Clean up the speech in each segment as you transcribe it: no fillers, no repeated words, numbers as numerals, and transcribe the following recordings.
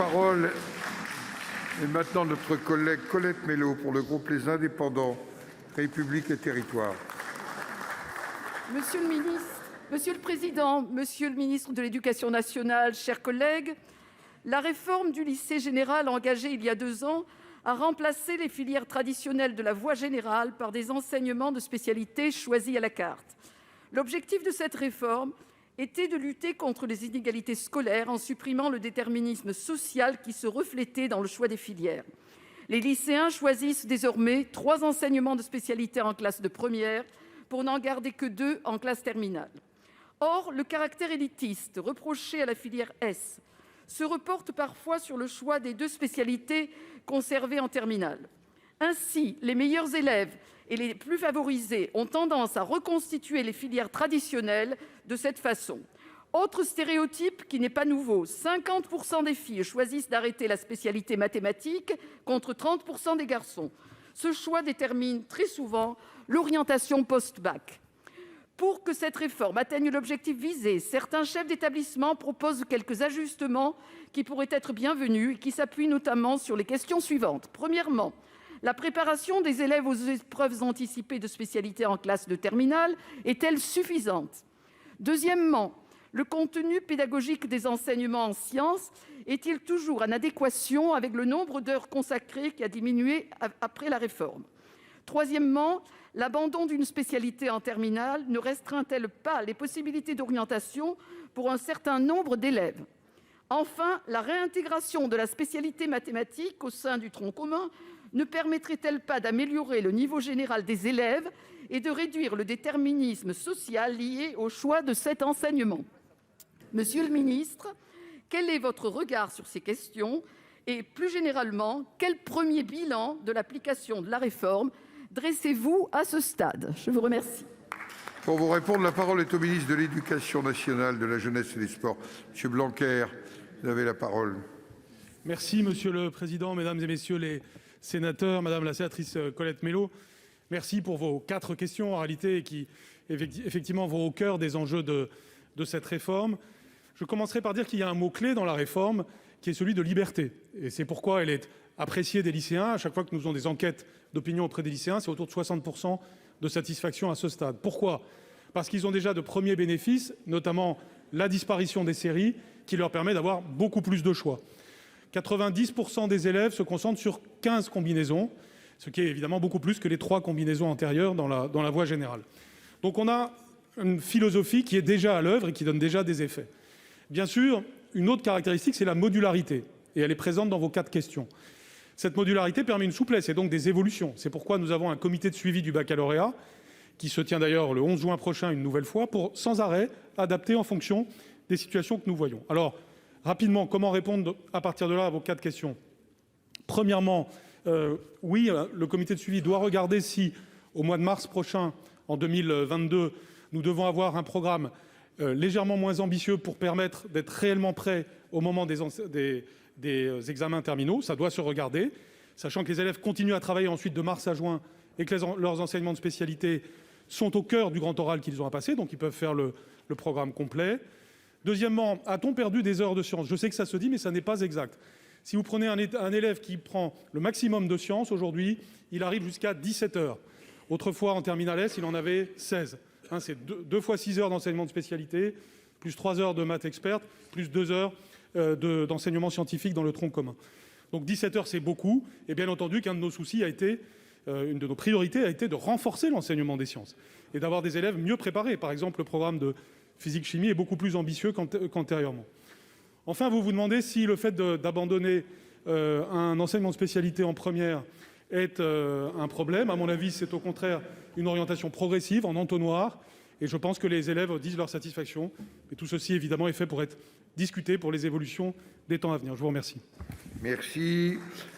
parole est maintenant notre collègue Colette Mélot pour le groupe Les Indépendants, République et Territoires. Monsieur le Président, Monsieur le ministre de l'Éducation nationale, chers collègues, la réforme du lycée général engagée il y a 2 ans a remplacé les filières traditionnelles de la voie générale par des enseignements de spécialité choisis à la carte. L'objectif de cette réforme était de lutter contre les inégalités scolaires en supprimant le déterminisme social qui se reflétait dans le choix des filières. Les lycéens choisissent désormais 3 enseignements de spécialité en classe de première pour n'en garder que 2 en classe terminale. Or, le caractère élitiste reproché à la filière S se reporte parfois sur le choix des 2 spécialités conservées en terminale. Ainsi, les meilleurs élèves et les plus favorisés ont tendance à reconstituer les filières traditionnelles de cette façon. Autre stéréotype qui n'est pas nouveau, 50% des filles choisissent d'arrêter la spécialité mathématiques contre 30% des garçons. Ce choix détermine très souvent l'orientation post-bac. Pour que cette réforme atteigne l'objectif visé, certains chefs d'établissement proposent quelques ajustements qui pourraient être bienvenus et qui s'appuient notamment sur les questions suivantes. Premièrement, la préparation des élèves aux épreuves anticipées de spécialité en classe de terminale est-elle suffisante ? Deuxièmement, le contenu pédagogique des enseignements en sciences est-il toujours en adéquation avec le nombre d'heures consacrées qui a diminué après la réforme ? Troisièmement, l'abandon d'une spécialité en terminale ne restreint-elle pas les possibilités d'orientation pour un certain nombre d'élèves ? Enfin, la réintégration de la spécialité mathématiques au sein du tronc commun ne permettrait-elle pas d'améliorer le niveau général des élèves et de réduire le déterminisme social lié au choix de cet enseignement ? Monsieur le ministre, quel est votre regard sur ces questions et, plus généralement, quel premier bilan de l'application de la réforme dressez-vous à ce stade ? Je vous remercie. Pour vous répondre, la parole est au ministre de l'Éducation nationale, de la jeunesse et des sports. Monsieur Blanquer, vous avez la parole. Merci, Monsieur le Président, Mesdames et Messieurs les sénateurs, Madame la sénatrice Colette Mélot. Merci pour vos 4 questions, en réalité, qui, effectivement, vont au cœur des enjeux de cette réforme. Je commencerai par dire qu'il y a un mot-clé dans la réforme, qui est celui de liberté. Et c'est pourquoi elle est appréciée des lycéens. À chaque fois que nous faisons des enquêtes d'opinion auprès des lycéens, c'est autour de 60% de satisfaction à ce stade. Pourquoi ? Parce qu'ils ont déjà de premiers bénéfices, notamment la disparition des séries, qui leur permet d'avoir beaucoup plus de choix. 90% des élèves se concentrent sur 15 combinaisons, ce qui est évidemment beaucoup plus que les 3 combinaisons antérieures dans la voie générale. Donc on a une philosophie qui est déjà à l'œuvre et qui donne déjà des effets. Bien sûr, une autre caractéristique, c'est la modularité, et elle est présente dans vos 4 questions. Cette modularité permet une souplesse et donc des évolutions. C'est pourquoi nous avons un comité de suivi du baccalauréat, qui se tient d'ailleurs le 11 juin prochain une nouvelle fois, pour sans arrêt adapter en fonction des situations que nous voyons. Alors, rapidement, comment répondre à partir de là à vos 4 questions ? Premièrement, oui, le comité de suivi doit regarder si, au mois de mars prochain, en 2022, nous devons avoir un programme légèrement moins ambitieux pour permettre d'être réellement prêts au moment des examens terminaux. Ça doit se regarder, sachant que les élèves continuent à travailler ensuite de mars à juin et que leurs enseignements de spécialité sont au cœur du grand oral qu'ils ont à passer, donc ils peuvent faire le programme complet. Deuxièmement, a-t-on perdu des heures de sciences ? Je sais que ça se dit, mais ça n'est pas exact. Si vous prenez un élève qui prend le maximum de sciences, aujourd'hui, il arrive jusqu'à 17 heures. Autrefois, en terminale S, il en avait 16. C'est 2 fois 6 heures d'enseignement de spécialité, plus 3 heures de maths experte, plus 2 heures d'enseignement scientifique dans le tronc commun. Donc 17 heures, c'est beaucoup. Et bien entendu qu'un de nos soucis a été, une de nos priorités a été de renforcer l'enseignement des sciences et d'avoir des élèves mieux préparés. Par exemple, le programme de physique-chimie est beaucoup plus ambitieux qu'antérieurement. Enfin, vous vous demandez si le fait d'abandonner un enseignement de spécialité en première est un problème. À mon avis, c'est au contraire une orientation progressive, en entonnoir, et je pense que les élèves disent leur satisfaction. Et tout ceci, évidemment, est fait pour être discuté pour les évolutions des temps à venir. Je vous remercie. Merci.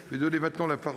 Je vais donner maintenant la parole